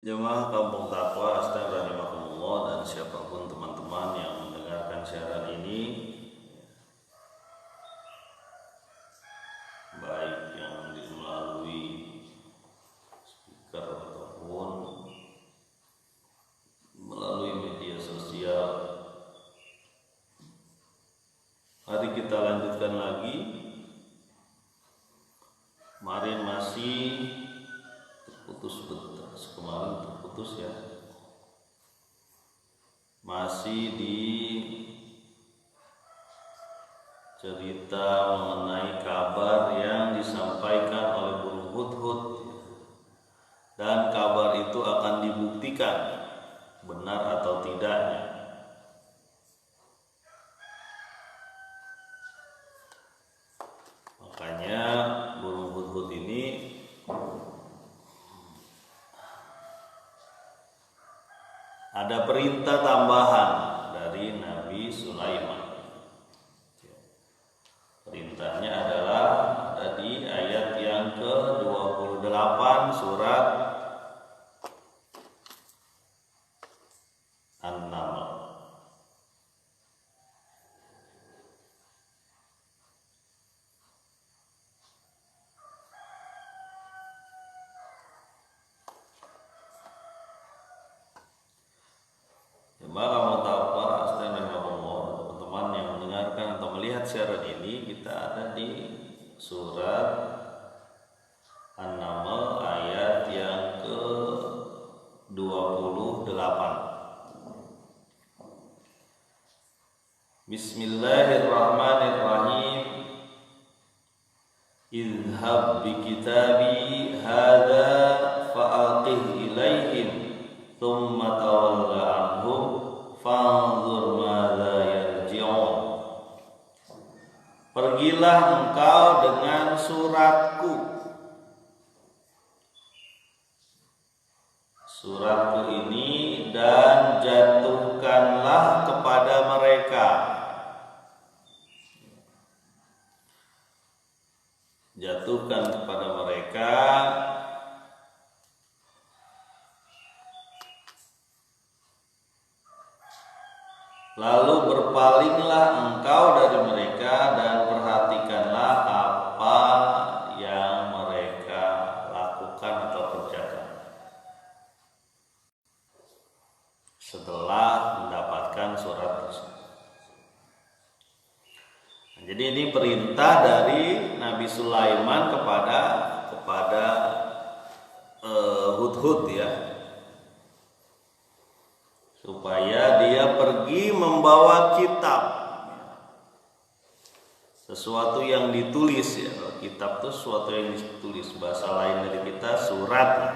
Jemaah Kampung Takwa Astagfirullah rahimakumullah, dan siapapun teman-teman yang mendengarkan siaran ini, baik yang melalui speaker ataupun melalui media sosial. Mari kita lanjutkan lagi. Kemarin masih terputus ya. Masih di cerita mengenai kabar yang disampaikan oleh burung hudhud, dan kabar itu akan dibuktikan benar atau tidaknya. Makanya burung hudhud ini ada perintah tambahan dari Nabi Sulaiman. Perintahnya adalah ada di ayat yang ke-28 surat An-Naml. Maka mau tahu Pak, teman-teman yang mendengarkan atau melihat siaran ini, kita ada di surat An-Naml ayat yang ke-28. Bismillahirrahmanirrahim. Idhab bi kitabi hadza fa'alqih ilaihim thumma tawalla anhum fanzur madza yarji'un. Pergilah engkau dengan suratku ini, dan jatuhkanlah kepada mereka. Jatuhkan kepada mereka lalu berpalinglah engkau dari mereka dan perhatikanlah apa yang mereka lakukan atau kerjakan setelah mendapatkan surat tersebut. Jadi ini perintah dari Nabi Sulaiman kepada Hudhud ya, supaya dia pergi membawa kitab, sesuatu yang ditulis ya. Kitab itu sesuatu yang ditulis, bahasa lain dari kita surat lah.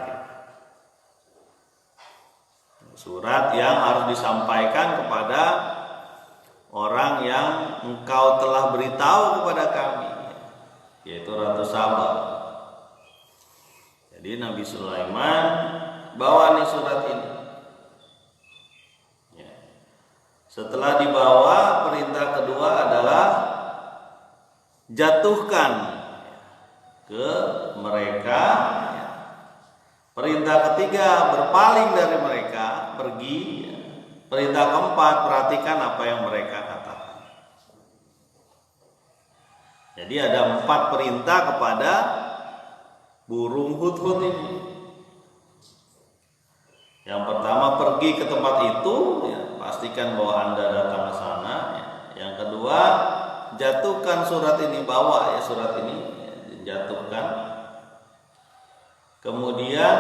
Surat yang harus disampaikan kepada orang yang engkau telah beritahu kepada kami, yaitu Ratu Saba. Jadi Nabi Sulaiman bawa nih surat ini. Setelah dibawa, perintah kedua adalah jatuhkan ke mereka. Perintah ketiga, berpaling dari mereka, pergi. Perintah keempat, perhatikan apa yang mereka katakan. Jadi ada 4 perintah kepada burung hudhud ini. Yang pertama, pergi ke tempat itu ya, pastikan bahwa Anda datang ke sana ya. Yang kedua, jatuhkan surat ini, bawa ya surat ini ya, jatuhkan. Kemudian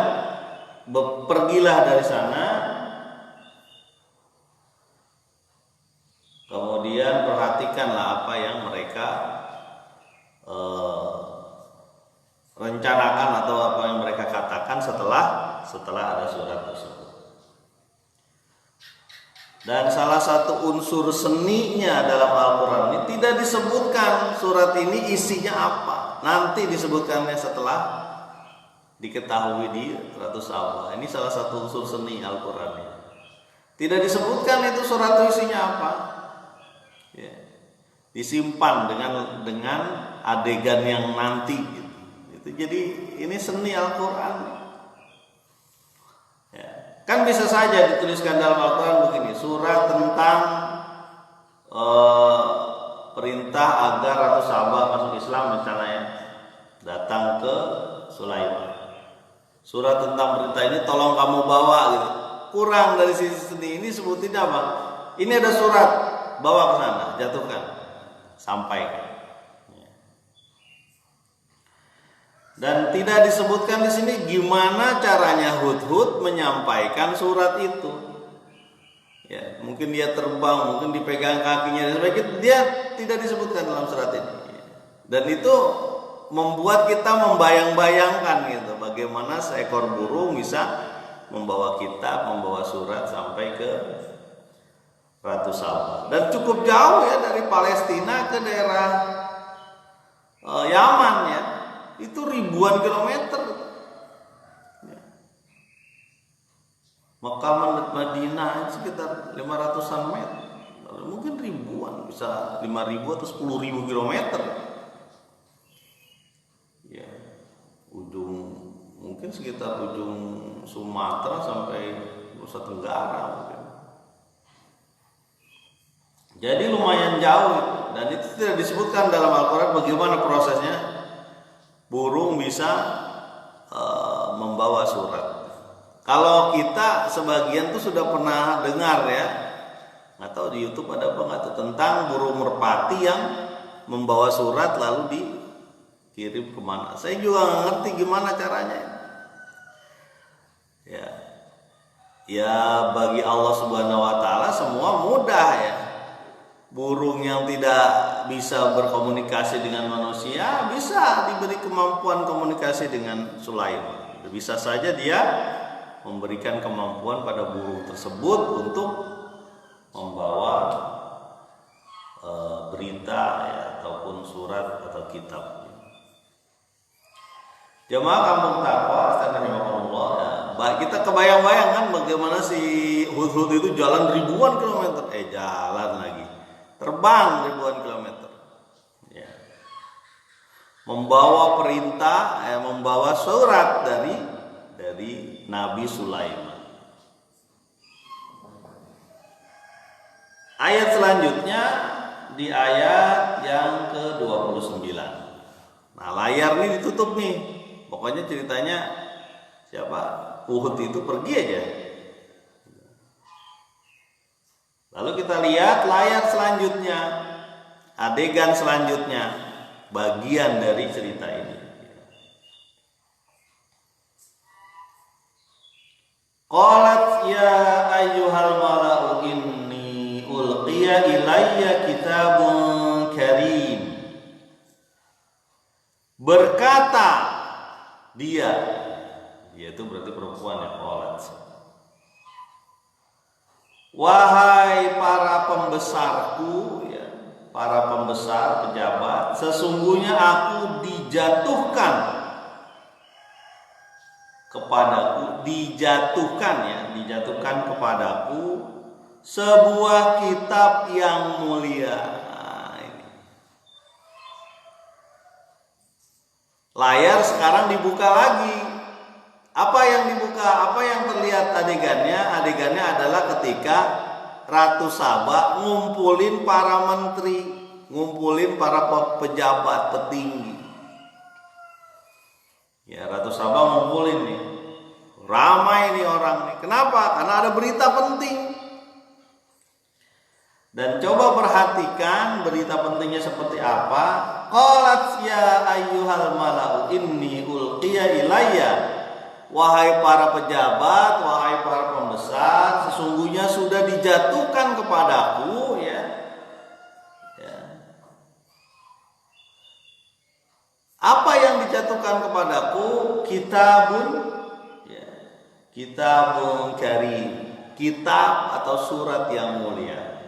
pergilah dari sana. Kemudian perhatikanlah apa yang mereka rencanakan atau apa yang mereka katakan setelah ada surat tersebut. Dan salah satu unsur seninya dalam Al-Quran ini tidak disebutkan surat ini isinya apa. Nanti disebutkannya setelah diketahui di Ratu Saba. Ini salah satu unsur seni Al-Quran ini. Tidak disebutkan itu surat itu isinya apa. Ya. Disimpan dengan adegan yang nanti gitu. Jadi ini seni Al-Quran. Ya. Kan bisa saja dituliskan dalam Al-Quran begini, surat tentang perintah agar Ratu Sabah masuk Islam misalnya ya, datang ke Sulaiman. Surat tentang perintah ini tolong kamu bawa gitu. Kurang dari sisi seni ini sebutin apa? Ini ada surat, bawa ke sana, jatuhkan, sampaikan. Dan tidak disebutkan di sini gimana caranya Hudhud menyampaikan surat itu. Ya, mungkin dia terbang, mungkin dipegang kakinya dan sebagainya. Dia tidak disebutkan dalam surat ini. Dan itu membuat kita membayang-bayangkan gitu, bagaimana seekor burung bisa membawa kitab, membawa surat sampai ke Ratu Sabah. Dan cukup jauh ya, dari Palestina ke daerah Yaman ya. Itu ribuan kilometer. Mekah Madinah sekitar 500-an meter. Mungkin ribuan, bisa 5.000 atau 10.000 kilometer. Ya, mungkin sekitar ujung Sumatera sampai Nusa Tenggara mungkin. Jadi lumayan jauh, dan itu tidak disebutkan dalam Al-Quran bagaimana prosesnya burung bisa membawa surat. Kalau kita sebagian tuh sudah pernah dengar ya, nggak tahu di YouTube ada apa nggak tuh, tentang burung merpati yang membawa surat lalu dikirim kemana. Saya juga nggak ngerti gimana caranya. Ya bagi Allah Subhanahu Wa Taala semua mudah ya. Burung yang tidak bisa berkomunikasi dengan manusia bisa diberi kemampuan komunikasi dengan Sulaiman. Bisa saja dia memberikan kemampuan pada burung tersebut untuk membawa berita ya, ataupun surat atau kitab. Jemaah Kampung Taqwa, astagfirullah ya. Kita kebayang-bayang kan bagaimana si Hudhud itu jalan ribuan kilometer, jalan lagi. Terbang ribuan kilometer, ya. Membawa perintah, membawa surat dari Nabi Sulaiman. Ayat selanjutnya di ayat yang ke-29. Nah, layar ini ditutup nih. Pokoknya ceritanya siapa? Uhud itu pergi aja. Lalu kita lihat layar selanjutnya, adegan selanjutnya, bagian dari cerita ini. Qalat ya ayyuhal mala'u inni ulqiya ilayya kitabun karim. Berkata dia itu berarti perempuan ya, qalat. Wahai para pembesarku ya, para pembesar pejabat, sesungguhnya aku dijatuhkan kepadaku, dijatuhkan kepadaku sebuah kitab yang mulia. Nah, ini. Layar sekarang dibuka lagi. Apa yang dibuka? Apa yang terlihat adegannya? Adegannya adalah ketika Ratu Sabah ngumpulin para menteri, ngumpulin para pejabat petinggi. Ya, Ratu Sabah ngumpulin nih. Ramai nih orang nih. Kenapa? Karena ada berita penting. Dan coba perhatikan berita pentingnya seperti apa. Qalat ya ayyuhal mala'u inni ulqiya ilayya. Wahai para pejabat, wahai para pembesar, sesungguhnya sudah dijatuhkan kepadaku ya. Apa yang dijatuhkan kepadaku? Kitabun karim, kitab atau surat yang mulia.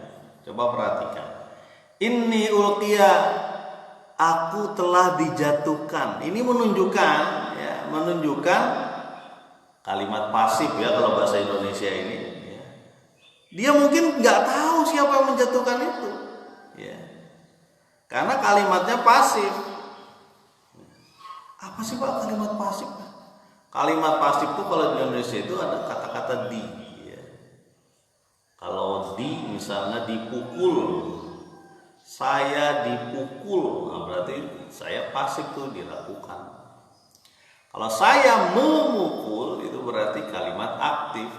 Coba perhatikan. Inni ulqiya, aku telah dijatuhkan. Ini menunjukkan kalimat pasif ya kalau bahasa Indonesia ini. Ya. Dia mungkin nggak tahu siapa yang menjatuhkan itu, ya. Karena kalimatnya pasif. Apa sih Pak kalimat pasif? Kalimat pasif itu kalau di Indonesia itu ada kata-kata di. Ya. Kalau di misalnya dipukul, saya dipukul, nah berarti saya pasif tuh dilakukan. Kalau saya memukul itu berarti kalimat aktif.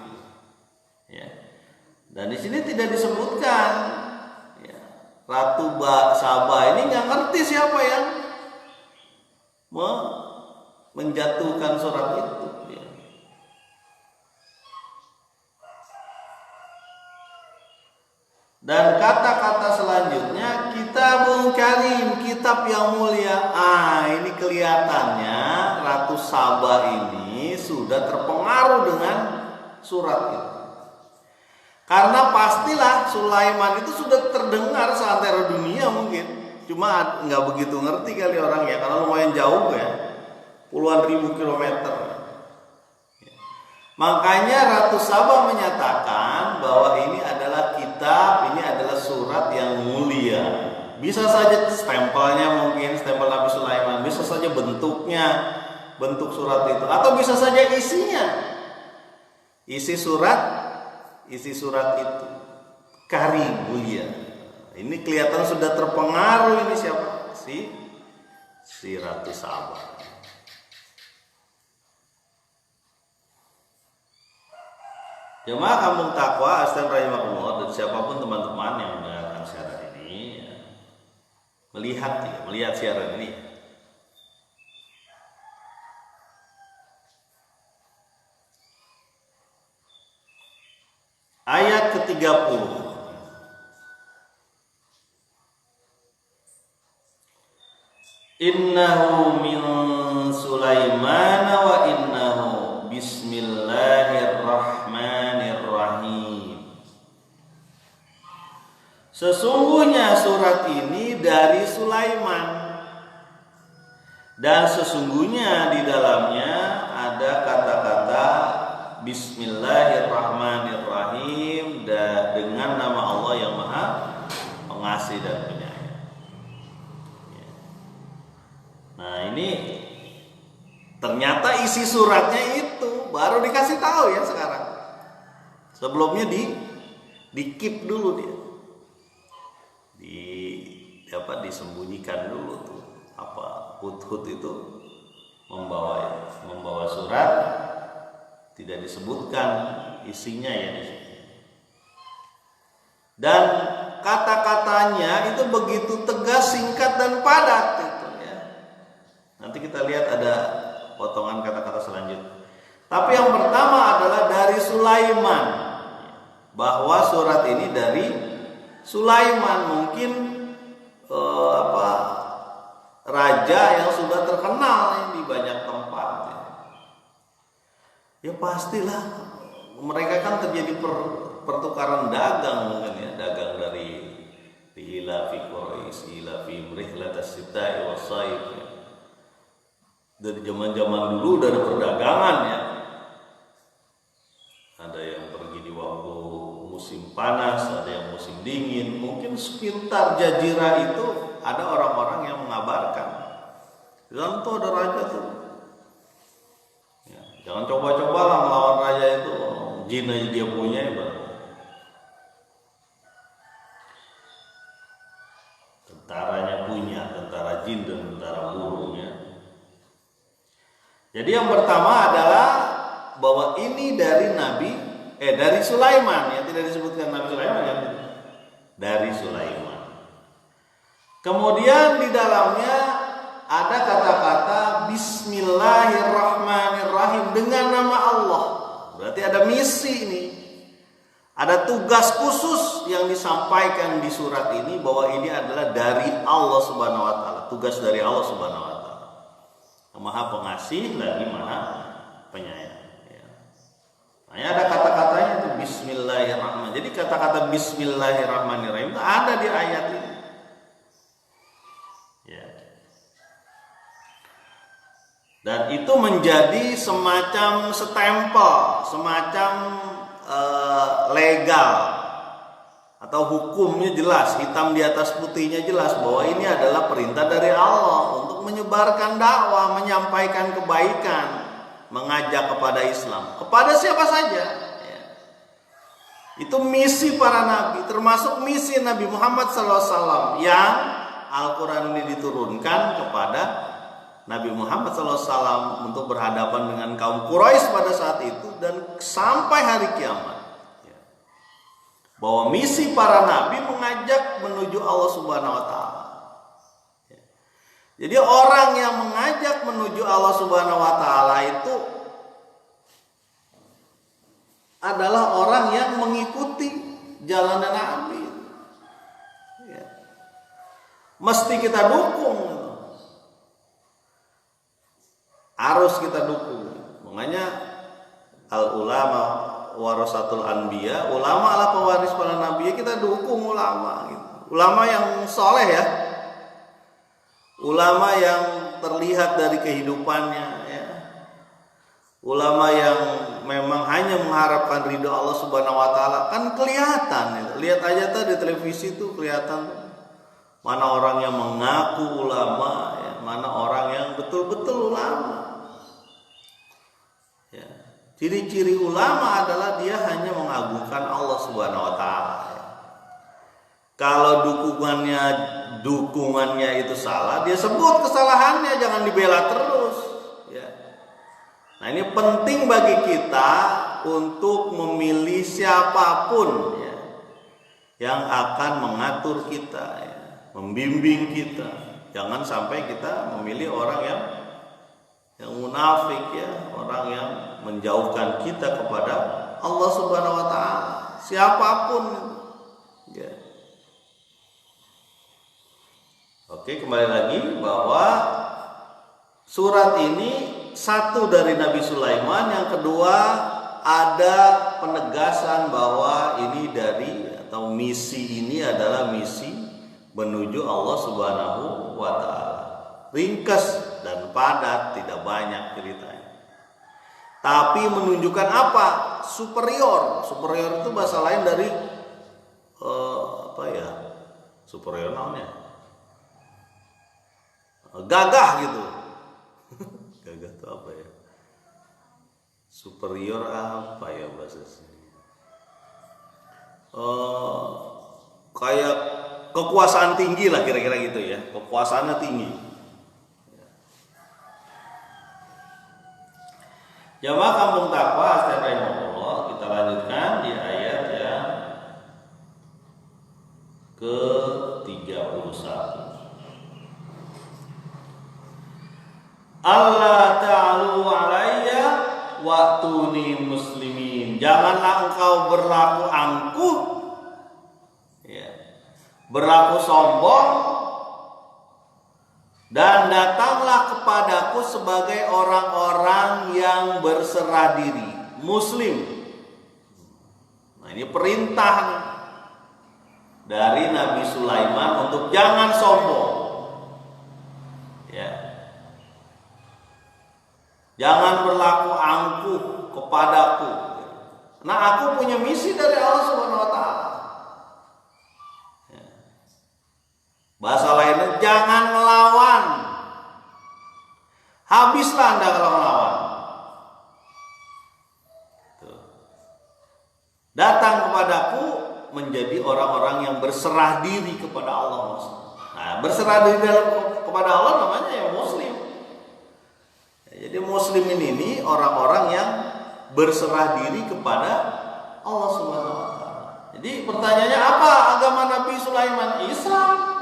Ya. Dan di sini tidak disebutkan. Ya. Ratu Saba ini nggak ngerti siapa yang menjatuhkan surat itu. Ya. Dan kata-kata selanjutnya kitabun karim, kitab yang mulia. Ini kelihatannya Ratu Saba ini sudah terpengaruh dengan surat itu. Karena pastilah Sulaiman itu sudah terdengar seantero dunia mungkin. Cuma nggak begitu ngerti kali orang ya, karena lumayan jauh ya. Puluhan ribu kilometer. Makanya Ratu Saba menyatakan bahwa ini adalah kitab, ini adalah surat yang mulia. Bisa saja stempelnya mungkin, stempel Nabi Sulaiman, bisa saja bentuknya, bentuk surat itu, atau bisa saja isinya. Isi surat itu karim, mulia. Ini kelihatan sudah terpengaruh ini siapa? Si Ratu Saba. Jemaah Kampung Takwa Astan Rahimakumullah dan siapapun teman-teman yang mendengarkan siaran ini ya, melihat siaran ini. Ayat ke-30. Innahu min Sulaiman wa innahu bismillahirrahmanirrahim. Sesungguhnya surat ini dari Sulaiman dan sesungguhnya di dalamnya ada kata-kata bismillahirrahmanirrahim dengan nama Allah yang Maha Pengasih dan Penyayang. Nah, ini ternyata isi suratnya itu baru dikasih tahu ya sekarang. Sebelumnya di-keep dulu dia. Disembunyikan dulu tuh. Hud itu membawa surat, tidak disebutkan isinya ya di sini. Dan kata-katanya itu begitu tegas, singkat dan padat itu ya. Nanti kita lihat ada potongan kata-kata selanjutnya. Tapi yang pertama adalah dari Sulaiman. Bahwa surat ini dari Sulaiman, mungkin raja yang sudah terkenal di banyak tempat. Ya pastilah mereka kan terjadi pertukaran dagang mungkin ya, dagang dari ila fi Quraisy ila fi rihlatas sita'i was-saif ya. Dari zaman-zaman dulu udah ada perdagangan ya. Ada yang pergi di waktu musim panas, ada yang musim dingin. Mungkin sekitar Jazirah itu ada orang-orang yang mengabarkan. Dan tuh ada raja tuh. Ya, jangan coba-coba lah melawan raja itu. Jin aja dia punya ya, Bang. Tentaranya punya, tentara jin dan tentara burungnya. Jadi yang pertama adalah bahwa ini dari dari Sulaiman ya, tidak disebutkan Nabi Sulaiman ya. Dari Sulaiman. Kemudian di dalamnya ada kata-kata Bismillahirrahmanirrahim dengan nama Allah. Berarti ada misi ini. Ada tugas khusus yang disampaikan di surat ini bahwa ini adalah dari Allah Subhanahu wa taala, tugas dari Allah Subhanahu wa taala. Maha Pengasih lagi Maha Penyayang. Ya. Nah, ada kata-katanya itu Bismillahirrahmanirrahim. Jadi kata-kata Bismillahirrahmanirrahim itu ada di ayat ini. Ya. Dan itu menjadi semacam stempel, semacam legal atau hukumnya jelas, hitam di atas putihnya jelas bahwa ini adalah perintah dari Allah untuk menyebarkan dakwah, menyampaikan kebaikan mengajak kepada Islam, kepada siapa saja. Ya. Itu misi para nabi, termasuk misi Nabi Muhammad SAW yang Al-Quran ini diturunkan kepada Nabi Muhammad SAW untuk berhadapan dengan kaum Quraisy pada saat itu dan sampai hari kiamat. Ya. Bahwa misi para nabi mengajak menuju Allah Subhanahu Wa Taala. Ya. Jadi orang yang mengajak menuju Allah Subhanahu Wa Taala itu adalah orang yang mengikuti jalan Nabi. Mesti kita dukung, harus kita dukung. Makanya al ulama warasatul anbiya, ulama adalah pewaris para nabi. Kita dukung ulama, gitu. Ulama yang soleh ya, ulama yang terlihat dari kehidupannya, ya. Ulama yang memang hanya mengharapkan ridho Allah Subhanahu Wa Taala, kan kelihatan. Ya. Lihat aja tuh di televisi tuh kelihatan. Mana orang yang mengaku ulama, ya, mana orang yang betul-betul ulama. Ya. Ciri-ciri ulama adalah dia hanya mengagungkan Allah Subhanahu Wa Taala. Ya. Kalau dukungannya itu salah, dia sebut kesalahannya, jangan dibela terus. Ya. Nah ini penting bagi kita untuk memilih siapapun ya, yang akan mengatur kita. Ya. Membimbing kita, jangan sampai kita memilih orang yang munafik ya, orang yang menjauhkan kita kepada Allah Subhanahu Wa Taala, siapapun ya. Oke, kembali lagi bahwa surat ini satu dari Nabi Sulaiman, yang kedua ada penegasan bahwa ini dari atau misi ini adalah misi menuju Allah Subhanahu Wa Taala. Ringkas dan padat, tidak banyak ceritanya. Tapi menunjukkan apa? Superior. Superior itu bahasa lain dari apa ya? Superior namanya. Gagah gitu. Gagah itu apa ya? Superior apa ya bahasa sini? Kayak kekuasaan tinggi lah kira-kira gitu ya, kekuasaannya tinggi. Jamaah Kampung Taqwa astagfirullah, kita lanjutkan di ayat yang ke-31. Allah ta'alu alayya wa'tuni muslimin. Janganlah engkau berlaku angkuh, berlaku sombong, dan datanglah kepadaku sebagai orang-orang yang berserah diri, muslim. Nah ini perintah dari Nabi Sulaiman untuk jangan sombong, ya. Jangan berlaku angkuh kepadaku. Nah aku punya misi dari Allah Subhanahu Wa Taala. Bahasa lainnya jangan melawan. Habislah Anda kalau melawan. Datang kepadaku menjadi orang-orang yang berserah diri kepada Allah. Nah, berserah diri kepada Allah namanya ya muslim. Jadi muslim ini orang-orang yang berserah diri kepada Allah Subhanahu Wa Taala. Jadi pertanyaannya apa agama Nabi Sulaiman? Islam.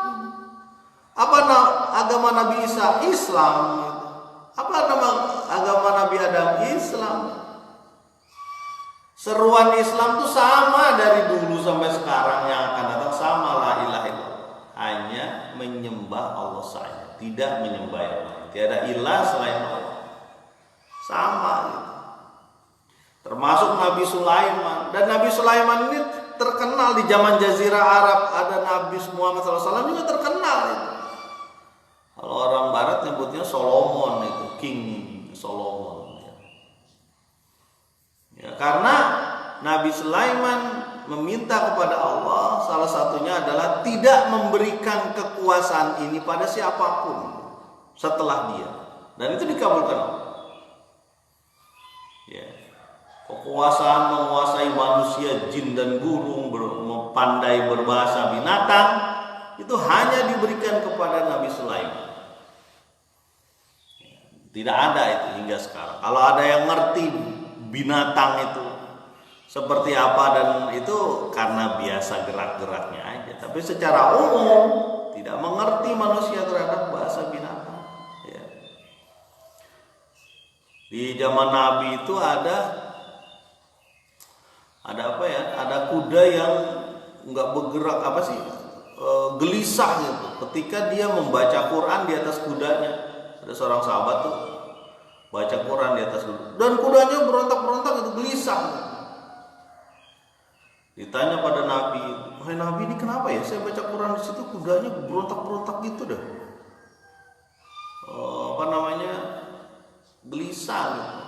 Apa agama Nabi Isa? Islam. Apa nama agama Nabi Adam? Islam. Seruan Islam itu sama dari dulu sampai sekarang, yang akan datang sama, la ilaha illallah. Hanya menyembah Allah saja, tidak menyembah yang lain. Tiada ilah selain Allah. Sama gitu. Termasuk Nabi Sulaiman. Dan Nabi Sulaiman ini terkenal di zaman Jazirah Arab. Ada Nabi Muhammad SAW juga terkenal itu. Kalau orang Barat nyebutnya Solomon, itu King Solomon. Ya, karena Nabi Sulaiman meminta kepada Allah, salah satunya adalah tidak memberikan kekuasaan ini pada siapapun setelah dia, dan itu dikabulkan Allah. menguasai manusia, jin dan burung, pandai berbahasa binatang, itu hanya diberikan kepada Nabi Sulaiman. Tidak ada itu hingga sekarang. Kalau ada yang ngerti binatang itu seperti apa, dan itu karena biasa gerak-geraknya aja. Tapi secara umum tidak mengerti manusia terhadap bahasa binatang. Ya. Di zaman Nabi itu ada apa ya? Ada kuda yang nggak bergerak, apa sih? Gelisah gitu. Ketika dia membaca Quran di atas kudanya. Ada seorang sahabat tuh baca Quran di atas kuda, dan kudanya berontak-berontak itu, gelisah. Ditanya pada Nabi, "Wahai Nabi, ini kenapa ya? Saya baca Quran di situ kudanya berontak-berontak gitu dah. Gelisah gitu."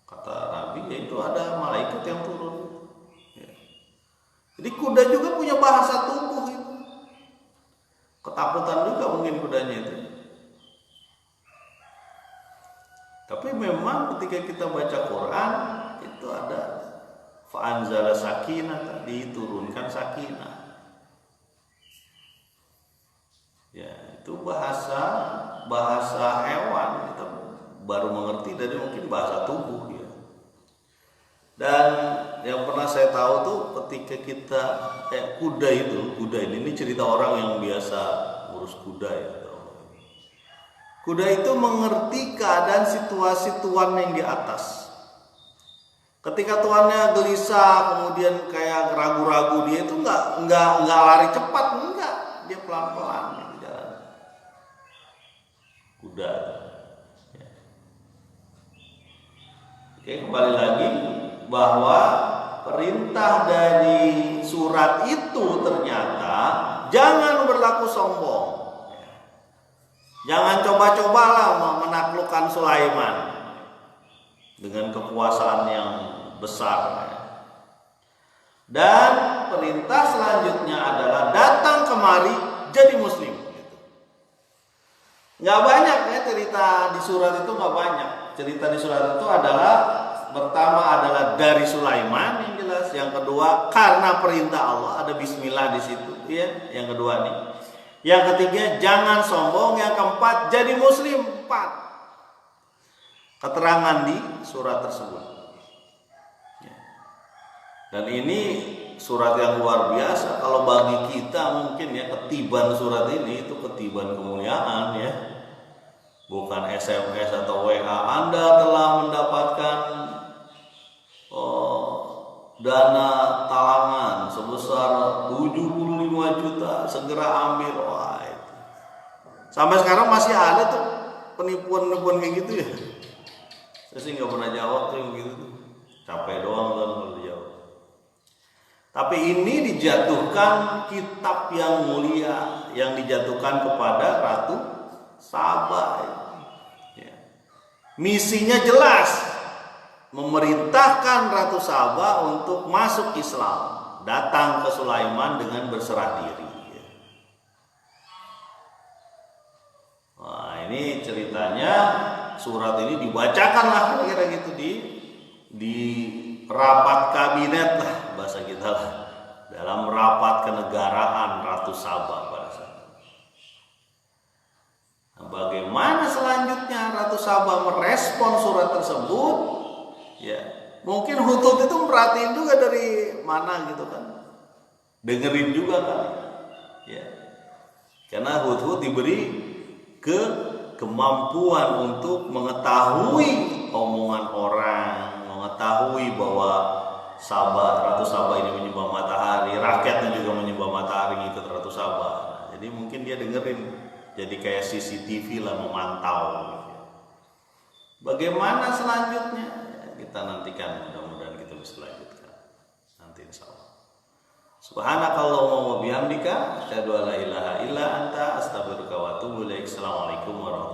Kata Nabi, "Ya itu ada malaikat yang turun." Ya. Jadi kuda juga punya bahasa tubuh itu. Ketakutan juga mungkin kudanya itu. Tapi memang ketika kita baca Quran itu ada fa'anzala sakinah, diturunkan sakinah. Ya, itu bahasa hewan, kita baru mengerti dari mungkin bahasa tubuh ya. Dan yang pernah saya tahu tuh ketika kita kuda ini cerita orang yang biasa urus kuda ya. Kuda itu mengerti keadaan situasi tuan yang di atas. Ketika tuannya gelisah, kemudian kayak ragu-ragu, dia itu nggak lari cepat, enggak, dia pelan-pelan gitu jalan. Kuda. Ya. Oke, kembali lagi bahwa perintah dari surat itu ternyata jangan berlaku sombong. Jangan coba-cobalah menaklukkan Sulaiman dengan kekuasaan yang besar. Dan perintah selanjutnya adalah datang kemari jadi muslim. Nggak banyak ya cerita di surat itu, nggak banyak. Cerita di surat itu adalah pertama adalah dari Sulaiman yang jelas, yang kedua karena perintah Allah, ada bismillah di situ ya, yang kedua nih. Yang ketiga jangan sombong, yang keempat jadi muslim, 4 keterangan di surat tersebut. Dan ini surat yang luar biasa. Kalau bagi kita mungkin ya ketiban surat ini itu ketiban kemuliaan ya. Bukan SMS atau WA. Anda telah mendapatkan dana talangan sebesar 75 juta, segera ambil. Wah, itu. Sampai sekarang masih ada tuh penipuan kayak gitu ya. Saya sih nggak pernah jawab tuh yang gitu tuh. Capek doang kan kalau dijawab. Tapi ini dijatuhkan kitab yang mulia, yang dijatuhkan kepada Ratu Saba. Ya. Misinya jelas. Memerintahkan Ratu Saba untuk masuk Islam, datang ke Sulaiman dengan berserah diri. Wah, ini ceritanya surat ini dibacakanlah kira-kira gitu di rapat kabinet lah bahasa kita lah, dalam rapat kenegaraan Ratu Saba pada saat. Nah, bagaimana selanjutnya Ratu Saba merespon surat tersebut? Ya, mungkin Hutut itu merhatiin juga dari mana gitu kan, dengerin juga kan, ya, karena Hutut diberi kemampuan untuk mengetahui omongan orang, mengetahui bahwa Ratu Saba ini menyembah matahari, rakyatnya juga menyembah matahari, ngikut Ratu Saba. Nah, jadi mungkin dia dengerin, jadi kayak CCTV lah, memantau. Bagaimana selanjutnya? Kita nantikan, mudah-mudahan kita bisa lanjutkan nanti insyaallah. Subhanakallahumma wa bihamdika asyhadu an la ilaha illa anta astaghfiruka wa atubu ilaik. Assalamualaikum warahmatullahi wabarakatuh.